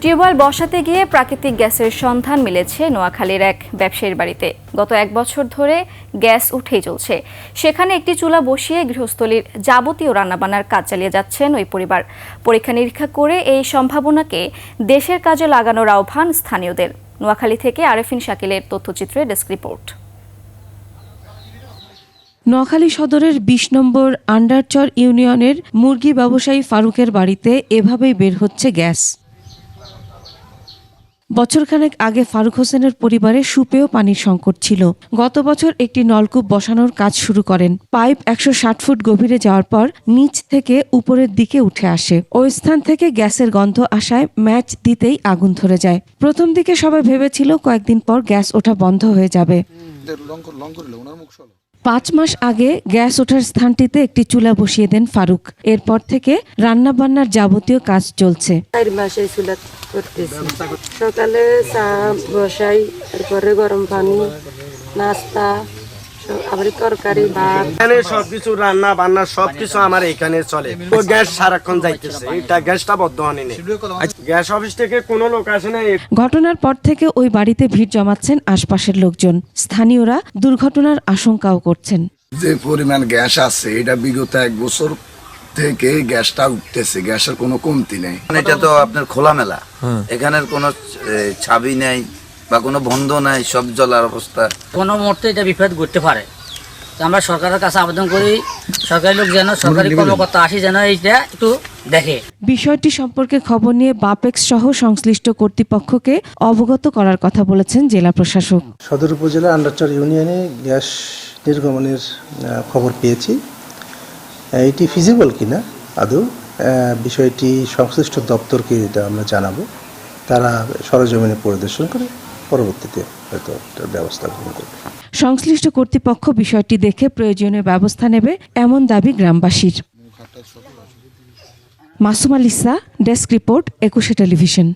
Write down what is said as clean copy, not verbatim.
Tubewell বসাতে গিয়ে প্রাকৃতিক গ্যাসের সন্ধান মিলেছে নোয়াখালীর এক ব্যবসায়ীর বাড়িতে। গত 1 বছর ধরে গ্যাস উঠেই চলছে। সেখানে একটি চুলা বসিয়ে গৃহস্থলীর যাবতীয় রান্নাবান্নার কাজ চালিয়ে যাচ্ছেন ওই পরিবার। পরীক্ষা নিরীক্ষা করে এই সম্ভাবনাকে দেশের কাজে লাগানোর আহ্বান স্থানীয়দের। নোয়াখালী থেকে আরেফিন শাকিলের তথ্যচিত্রে ডেস্ক রিপোর্ট। নোয়াখালী সদরের 20 নম্বর আন্ডারচর ইউনিয়নের মুরগি ব্যবসায়ী ফারুকের বাড়িতে এভাবেই বের হচ্ছে গ্যাস। বছরখানেক আগে ফারুক হোসেনের পরিবারে সুপেয় পানির সংকট ছিল। গত বছর একটি নলকূপ বসানোর কাজ শুরু করেন। পাইপ 160 ফুট গভীরে যাওয়ার পর নিচ থেকে উপরের দিকে উঠে আসে। ওই স্থান থেকে গ্যাসের গন্ধ আসায় ম্যাচ দিতেই আগুন ধরে যায়। প্রথম দিকে সবাই ভেবেছিল কয়েকদিন পর গ্যাস ওঠা বন্ধ হয়ে যাবে। 5 মাস আগে গ্যাস ওঠার স্থানটিতে একটি চুলা বসিয়ে দেন ফারুক। এরপর থেকে রান্নাবান্নার যাবতীয় কাজ চলছে। 4 মাসে চুলা করতেছি। সকালে চা বসাই, তারপরে গরম পানি, নাস্তা, আবার তরকারি, ভাত। এখানে সবকিছু রান্না বান্না সবকিছু আমার এখানে চলে। ও গ্যাস সারাক্ষণ যাইতেছে, এটা গ্যাসটা বদ্ধ হয়নি। গ্যাস অফিস থেকে কোনো লোক আসে না। ঘটনার পর থেকে ওই বাড়িতে ভিড় জমাচ্ছেন আশপাশের লোকজন। স্থানীয়রা দুর্ঘটনার আশঙ্কাও করছেন। যে পরিমাণ গ্যাস আছে এটা বিগত 1 বছর থেকে গ্যাসটা উঠতেছে, গ্যাসের কোনো কমতি নেই। এটা তো আপনার খোলামেলা, এখানের কোনো ছাবি নেই বা কোনো বন্ধ নাই, সব জ্বলার অবস্থা। কোনো মুহূর্তে এটা বিপদ ঘটতে পারে। আমরা সরকারের কাছে আবেদন করি, সরকারি লোক যেন, সরকারি কর্মকর্তা আসি যেন এইটা একটু দেখে। বিষয়টি সম্পর্কে খবর নিয়ে বাপেক্স সহ সংশ্লিষ্ট কর্তৃপক্ষকে অবগত করার কথা বলেছেন জেলা প্রশাসক। সদর উপজেলা আন্ডারচর ইউনিয়নে গ্যাস নির্গমনের খবর পেয়েছি। এটি ফিজিবল কিনা আদৌ বিষয়টি সংশ্লিষ্ট দপ্তরকে এটা আমরা জানাবো। তারা সরেজমিনে পরিদর্শন করে পরবর্তীতে হয়তো ব্যবস্থা গ্রহণ করবে। সংশ্লিষ্ট কর্তৃপক্ষ বিষয়টি দেখে প্রয়োজনীয় ব্যবস্থা নেবে এমন দাবি গ্রামবাসীর। Masuma Lisa, desk report, 21 television.